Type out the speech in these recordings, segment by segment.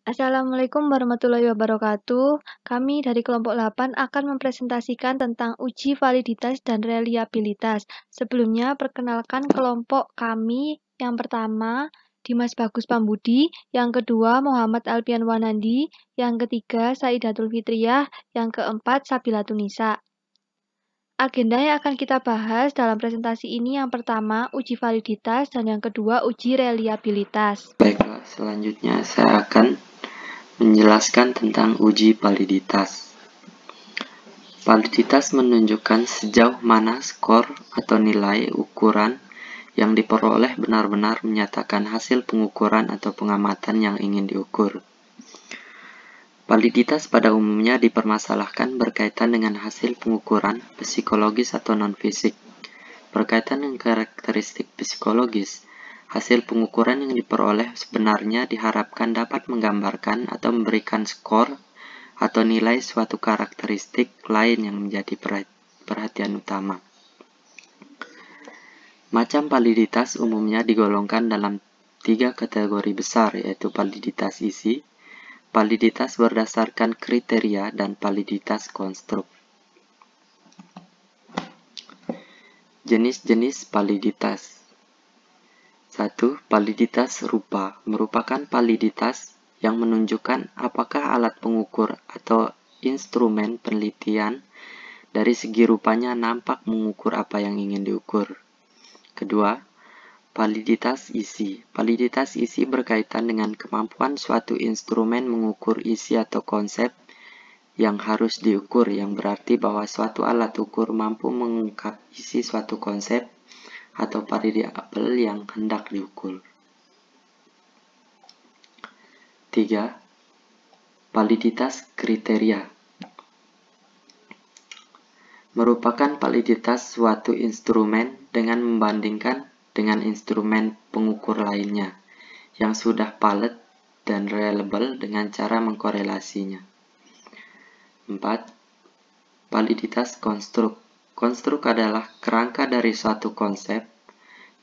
Assalamualaikum warahmatullahi wabarakatuh. Kami dari kelompok 8 akan mempresentasikan tentang uji validitas dan reliabilitas. Sebelumnya, perkenalkan kelompok kami. Yang pertama, Dimas Bagus Pambudi. Yang kedua, Muhammad Alfian Wanandi. Yang ketiga, Saidatul Fitriyah. Yang keempat, Sabila Tunisa. Agenda yang akan kita bahas dalam presentasi ini yang pertama, uji validitas, dan yang kedua, uji reliabilitas. Baiklah, selanjutnya saya akan menjelaskan tentang uji validitas. Validitas menunjukkan sejauh mana skor atau nilai ukuran yang diperoleh benar-benar menyatakan hasil pengukuran atau pengamatan yang ingin diukur. Validitas pada umumnya dipermasalahkan berkaitan dengan hasil pengukuran psikologis atau non-fisik. Berkaitan dengan karakteristik psikologis, hasil pengukuran yang diperoleh sebenarnya diharapkan dapat menggambarkan atau memberikan skor atau nilai suatu karakteristik lain yang menjadi perhatian utama. Macam validitas umumnya digolongkan dalam 3 kategori besar, yaitu validitas isi, validitas berdasarkan kriteria, dan validitas konstruk. Jenis-jenis validitas. 1. Validitas rupa merupakan validitas yang menunjukkan apakah alat pengukur atau instrumen penelitian dari segi rupanya nampak mengukur apa yang ingin diukur. Kedua, validitas isi. Validitas isi berkaitan dengan kemampuan suatu instrumen mengukur isi atau konsep yang harus diukur, yang berarti bahwa suatu alat ukur mampu mengungkap isi suatu konsep atau variabel yang hendak diukur. 3. Validitas kriteria merupakan validitas suatu instrumen dengan membandingkan dengan instrumen pengukur lainnya yang sudah valid dan reliable dengan cara mengkorelasinya. 4. Validitas konstruk. Konstruk adalah kerangka dari suatu konsep.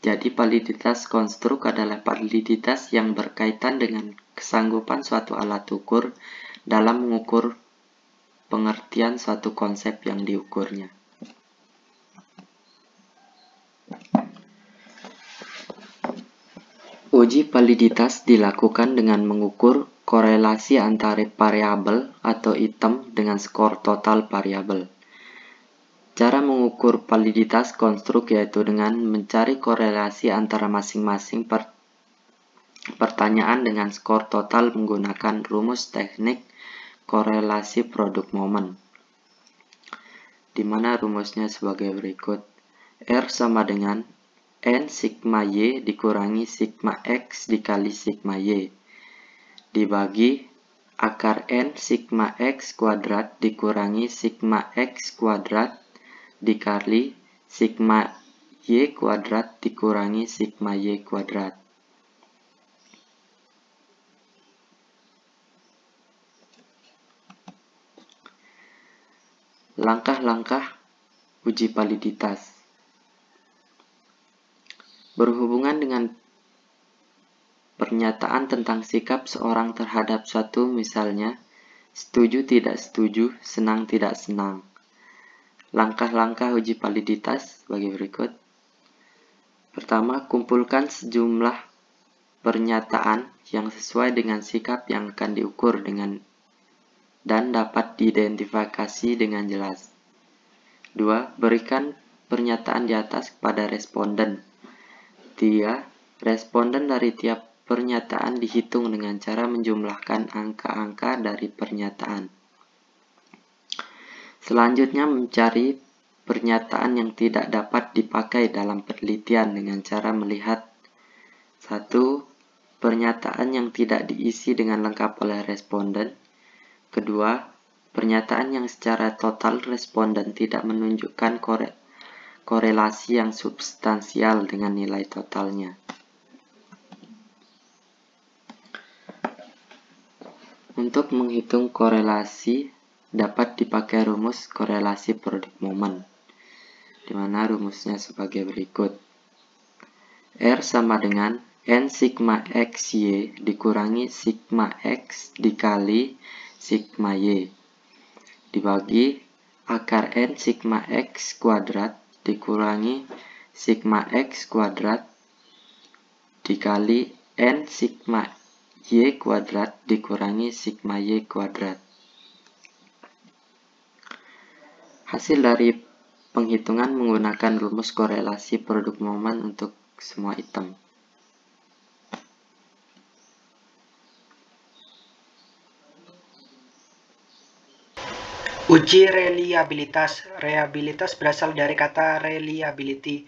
Jadi validitas konstruk adalah validitas yang berkaitan dengan kesanggupan suatu alat ukur dalam mengukur pengertian suatu konsep yang diukurnya. Uji validitas dilakukan dengan mengukur korelasi antara variabel atau item dengan skor total variabel. Cara mengukur validitas konstruk yaitu dengan mencari korelasi antara masing-masing pertanyaan dengan skor total menggunakan rumus teknik korelasi produk momen, di mana rumusnya sebagai berikut. R sama dengan N sigma Y dikurangi sigma X dikali sigma Y dibagi akar N sigma X kuadrat dikurangi sigma X kuadrat dikali sigma Y kuadrat dikurangi sigma Y kuadrat. Langkah-langkah uji validitas. Berhubungan dengan pernyataan tentang sikap seorang terhadap suatu, misalnya setuju tidak setuju, senang tidak senang. Langkah-langkah uji validitas bagi berikut. Pertama, kumpulkan sejumlah pernyataan yang sesuai dengan sikap yang akan diukur dan dapat diidentifikasi dengan jelas. 2. Berikan pernyataan di atas kepada responden. 3. Responden dari tiap pernyataan dihitung dengan cara menjumlahkan angka-angka dari pernyataan. Selanjutnya, mencari pernyataan yang tidak dapat dipakai dalam penelitian dengan cara melihat 1. Pernyataan yang tidak diisi dengan lengkap oleh responden. Kedua, pernyataan yang secara total responden tidak menunjukkan korelasi yang substansial dengan nilai totalnya. Untuk menghitung korelasi dapat dipakai rumus korelasi produk momen, di mana rumusnya sebagai berikut. R sama dengan N sigma X Y dikurangi sigma X dikali sigma Y dibagi akar N sigma X kuadrat dikurangi sigma X kuadrat dikali N sigma Y kuadrat dikurangi sigma Y kuadrat. Hasil dari penghitungan menggunakan rumus korelasi produk momen untuk semua item. Uji reliabilitas. Reliabilitas berasal dari kata reliability.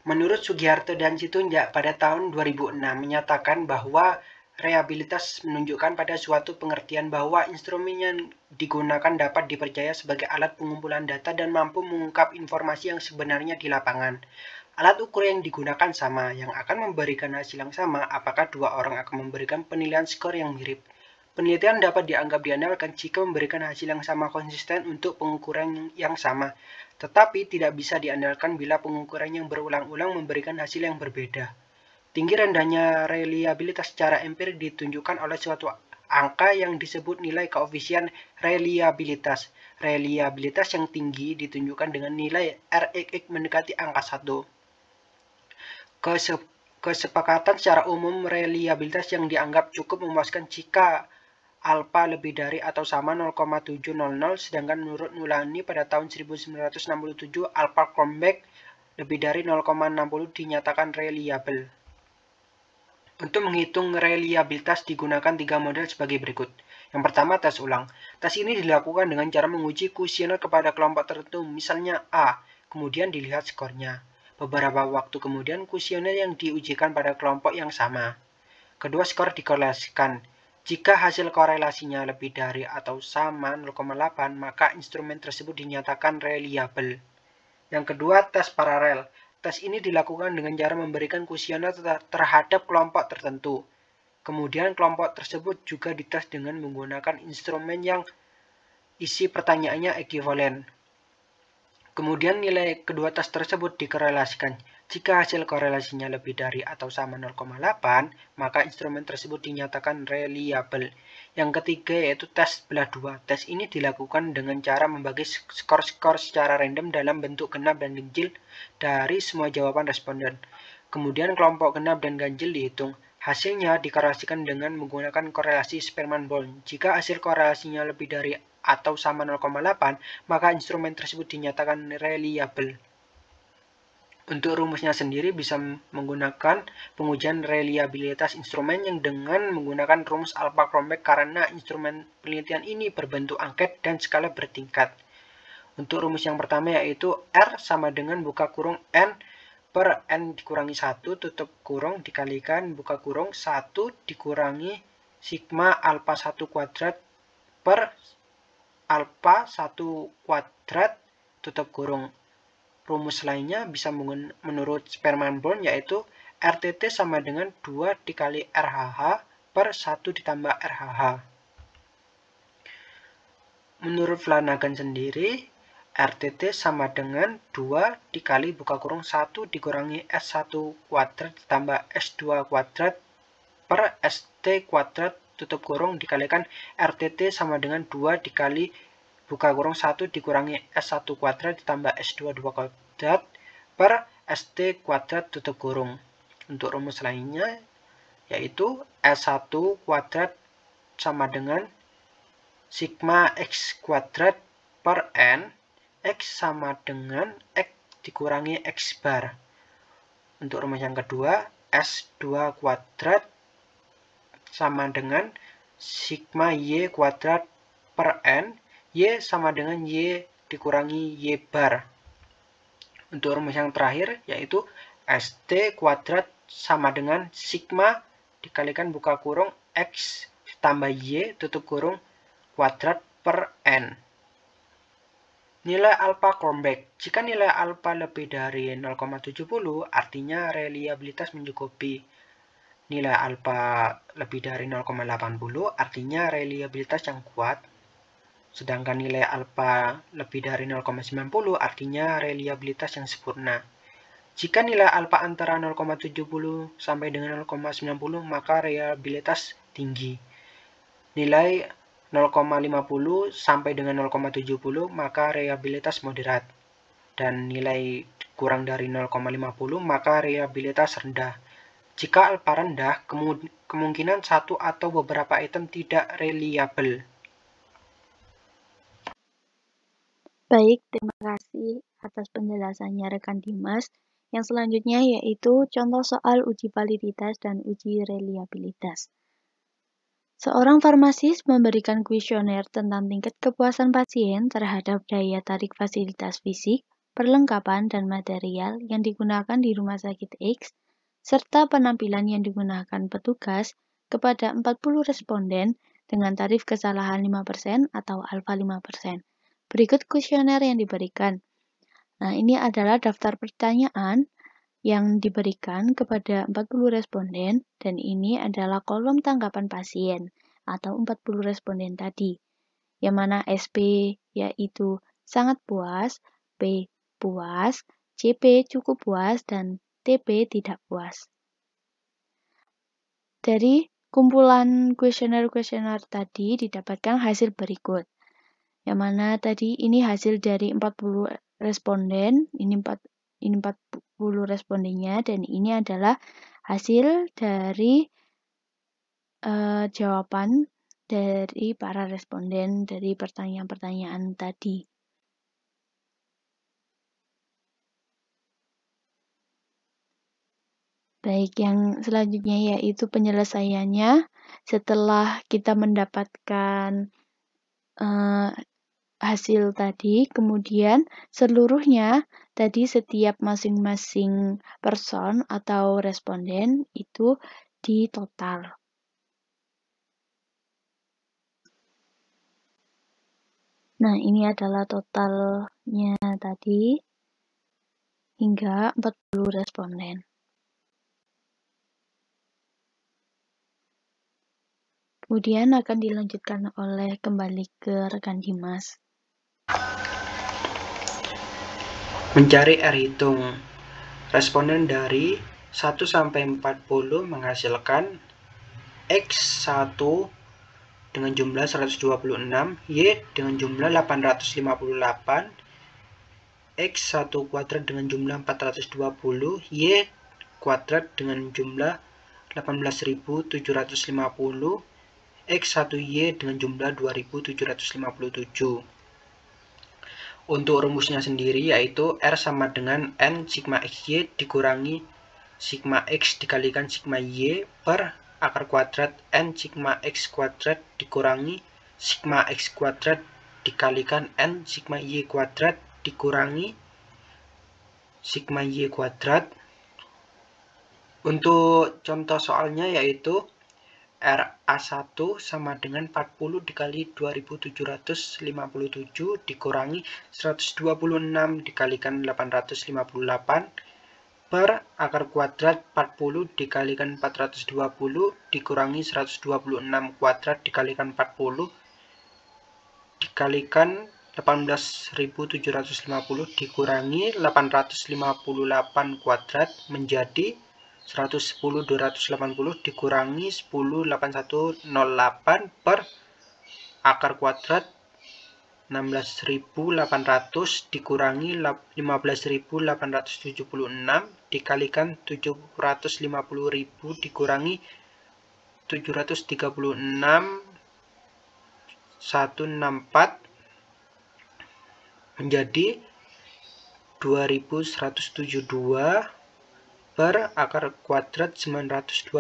Menurut Sugiharto dan Situnjak pada tahun 2006 menyatakan bahwa reliabilitas menunjukkan pada suatu pengertian bahwa instrumen yang digunakan dapat dipercaya sebagai alat pengumpulan data dan mampu mengungkap informasi yang sebenarnya di lapangan. Alat ukur yang digunakan sama, yang akan memberikan hasil yang sama, apakah dua orang akan memberikan penilaian skor yang mirip. Penelitian dapat dianggap diandalkan jika memberikan hasil yang sama konsisten untuk pengukuran yang sama, tetapi tidak bisa diandalkan bila pengukuran yang berulang-ulang memberikan hasil yang berbeda. Tinggi rendahnya reliabilitas secara empirik ditunjukkan oleh suatu angka yang disebut nilai koefisien reliabilitas. Reliabilitas yang tinggi ditunjukkan dengan nilai RXX mendekati angka 1. Kesepakatan secara umum reliabilitas yang dianggap cukup memuaskan jika alfa lebih dari atau sama 0,700, sedangkan menurut Nulani pada tahun 1967 alfa Cronbach lebih dari 0,60 dinyatakan reliable. Untuk menghitung reliabilitas digunakan 3 model sebagai berikut. Yang pertama, tes ulang. Tes ini dilakukan dengan cara menguji kuesioner kepada kelompok tertentu, misalnya A, kemudian dilihat skornya. Beberapa waktu kemudian kuesioner yang diujikan pada kelompok yang sama. Kedua, skor dikorelasikan. Jika hasil korelasinya lebih dari atau sama 0,8, maka instrumen tersebut dinyatakan reliable. Yang kedua, tes paralel. Tes ini dilakukan dengan cara memberikan kuesioner terhadap kelompok tertentu. Kemudian kelompok tersebut juga dites dengan menggunakan instrumen yang isi pertanyaannya ekuivalen. Kemudian nilai kedua tes tersebut dikorelasikan. Jika hasil korelasinya lebih dari atau sama 0,8, maka instrumen tersebut dinyatakan reliable. Yang ketiga yaitu tes belah dua. Tes ini dilakukan dengan cara membagi skor-skor secara random dalam bentuk genap dan ganjil dari semua jawaban responden. Kemudian kelompok genap dan ganjil dihitung. Hasilnya dikorelasikan dengan menggunakan korelasi Spearman-Bolt. Jika hasil korelasinya lebih dari atau sama 0,8, maka instrumen tersebut dinyatakan reliable. Untuk rumusnya sendiri bisa menggunakan pengujian reliabilitas instrumen yang dengan menggunakan rumus alpha Cronbach karena instrumen penelitian ini berbentuk angket dan skala bertingkat. Untuk rumus yang pertama yaitu R sama dengan buka kurung N per N dikurangi 1 tutup kurung dikalikan buka kurung 1 dikurangi sigma alpha 1 kuadrat per alpha 1 kuadrat tutup kurung. Rumus lainnya bisa menurut Spearman-Bolt yaitu RTT sama dengan 2 dikali RHH per 1 ditambah RHH. Menurut Flanagan sendiri, RTT sama dengan 2 dikali buka kurung 1 dikurangi S1 kuadrat ditambah S2 kuadrat per ST kuadrat tutup kurung dikalikan RTT sama dengan 2 dikali buka kurung 1 dikurangi S1 kuadrat ditambah S2 2 kuadrat per ST kuadrat tutup kurung. Untuk rumus lainnya yaitu S1 kuadrat sama dengan sigma X kuadrat per N, X sama dengan X dikurangi X bar. Untuk rumus yang kedua, S2 kuadrat sama dengan sigma Y kuadrat per N, Y sama dengan Y dikurangi Y bar. Untuk rumus yang terakhir yaitu ST kuadrat sama dengan sigma dikalikan buka kurung X ditambah Y tutup kurung kuadrat per N. Nilai alpha Cronbach. Jika nilai alpha lebih dari 0,70 artinya reliabilitas mencukupi. Nilai alpha lebih dari 0,80 artinya reliabilitas yang kuat. Sedangkan nilai alpha lebih dari 0,90 artinya reliabilitas yang sempurna. Jika nilai alfa antara 0,70 sampai dengan 0,90 maka reliabilitas tinggi. Nilai 0,50 sampai dengan 0,70 maka reliabilitas moderat. Dan nilai kurang dari 0,50 maka reliabilitas rendah. Jika alfa rendah, kemungkinan satu atau beberapa item tidak reliable. Baik, terima kasih atas penjelasannya rekan Dimas. Yang selanjutnya yaitu contoh soal uji validitas dan uji reliabilitas. Seorang farmasis memberikan kuesioner tentang tingkat kepuasan pasien terhadap daya tarik fasilitas fisik, perlengkapan, dan material yang digunakan di rumah sakit X, serta penampilan yang digunakan petugas kepada 40 responden dengan tarif kesalahan 5% atau alfa 5%. Berikut kuesioner yang diberikan. Nah, ini adalah daftar pertanyaan yang diberikan kepada 40 responden dan ini adalah kolom tanggapan pasien atau 40 responden tadi. Yang mana SP yaitu sangat puas, P puas, CP cukup puas, dan TP tidak puas. Dari kumpulan kuesioner-kuesioner tadi didapatkan hasil berikut. Yang mana tadi ini hasil dari 40 responden, ini 40 respondennya, dan ini adalah hasil dari jawaban dari para responden dari pertanyaan-pertanyaan tadi. Baik, yang selanjutnya yaitu penyelesaiannya. Setelah kita mendapatkan hasil tadi, kemudian seluruhnya tadi setiap masing-masing person atau responden itu ditotal. Nah, ini adalah totalnya tadi hingga 40 responden. Kemudian akan dilanjutkan oleh kembali ke rekan Dimas. Mencari R hitung. Responden dari 1 sampai 40 menghasilkan X1 dengan jumlah 126, Y dengan jumlah 858, X1 kuadrat dengan jumlah 420, Y kuadrat dengan jumlah 18.750, X1Y dengan jumlah 2.757. Untuk rumusnya sendiri yaitu R sama dengan N sigma XY dikurangi sigma X dikalikan sigma Y per akar kuadrat N sigma X kuadrat dikurangi sigma X kuadrat dikalikan N sigma Y kuadrat dikurangi sigma Y kuadrat. Untuk contoh soalnya yaitu RA1 sama dengan 40 dikali 2757 dikurangi 126 dikalikan 858 per akar kuadrat 40 dikalikan 420 dikurangi 126 kuadrat dikalikan 40 dikalikan 18.750 dikurangi 858 kuadrat menjadi 110.280 dikurangi 10.8108 per akar kuadrat 16.800 dikurangi 15.876 dikalikan 750.000 dikurangi 736.164 menjadi 2172 per akar kuadrat 924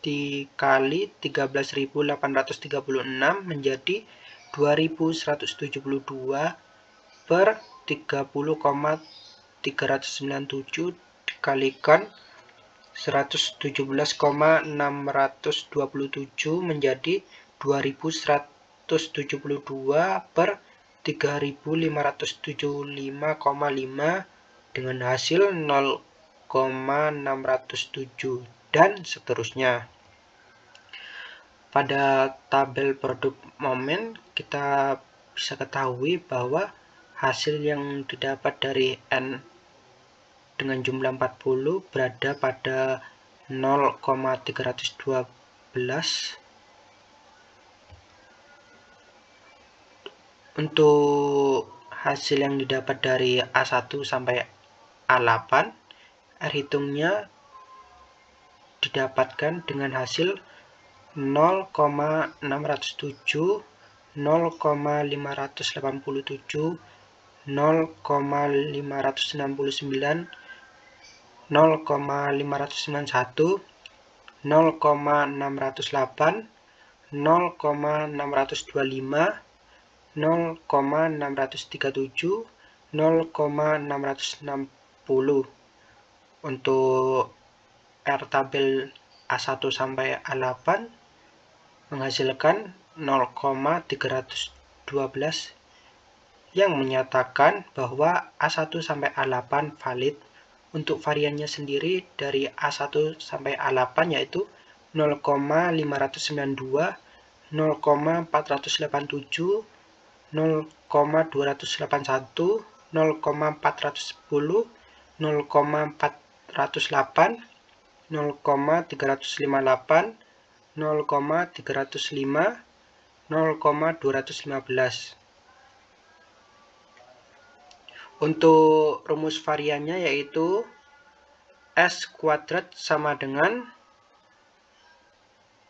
dikali 13.836 menjadi 2172 per 30,397 dikalikan 117,627 menjadi 2172 per 3.575,5 dengan hasil 0,607 dan seterusnya. Pada tabel produk momen kita bisa ketahui bahwa hasil yang didapat dari N dengan jumlah 40 berada pada 0,312. Untuk hasil yang didapat dari A1 sampai A8, R hitungnya didapatkan dengan hasil 0,607, 0,587, 0,569, 0,591, 0,608, 0,625, 0,637, 0,660. Untuk R tabel A1 sampai A8 menghasilkan 0,312 yang menyatakan bahwa A1 sampai A8 valid. Untuk variannya sendiri dari A1 sampai A8 yaitu 0,592, 0,487, 0,281, 0,410, 0,408, 0,358, 0,305, 0,215. Untuk rumus variannya yaitu S kuadrat sama dengan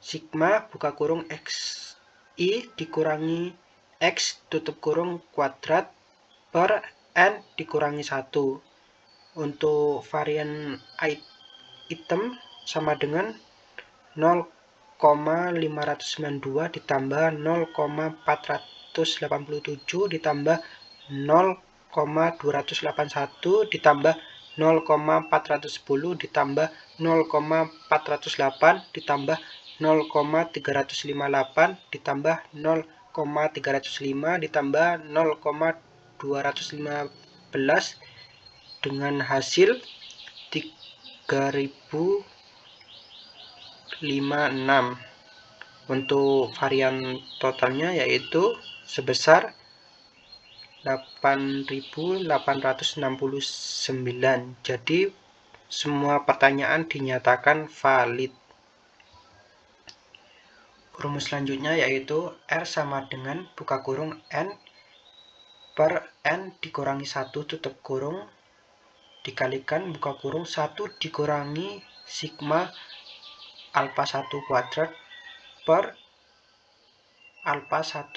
sigma buka kurung XI dikurangi X tutup kurung kuadrat per N dikurangi 1. Untuk varian item sama dengan 0,592 ditambah 0,487 ditambah 0,281 ditambah 0,410 ditambah 0,408 ditambah 0,358 ditambah 0,305 ditambah 0,215 dengan hasil 3056. Untuk varian totalnya yaitu sebesar 8.869. Jadi semua pertanyaan dinyatakan valid. Rumus selanjutnya yaitu R sama dengan buka kurung N per N dikurangi 1 tutup kurung dikalikan buka kurung 1 dikurangi sigma alpha 1 kuadrat per alpha 1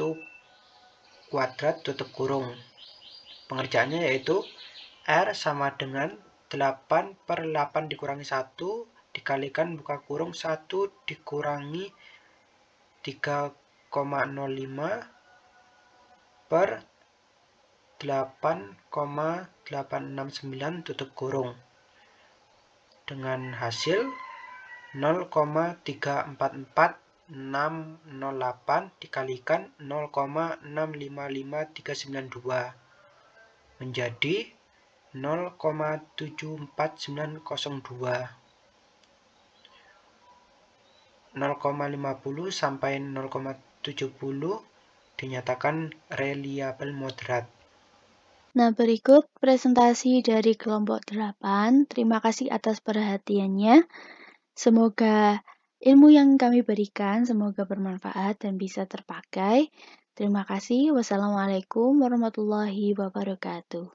kuadrat tutup kurung. Pengerjaannya yaitu R sama dengan 8 per 8 dikurangi 1 dikalikan buka kurung 1 dikurangi 3,05 per 8,869 tutup kurung dengan hasil 0,344608 dikalikan 0,655392 menjadi 0,74902. 0,50 sampai 0,70 dinyatakan reliabel moderat. Nah, berikut presentasi dari kelompok 8. Terima kasih atas perhatiannya. Semoga ilmu yang kami berikan semoga bermanfaat dan bisa terpakai. Terima kasih. Wassalamualaikum warahmatullahi wabarakatuh.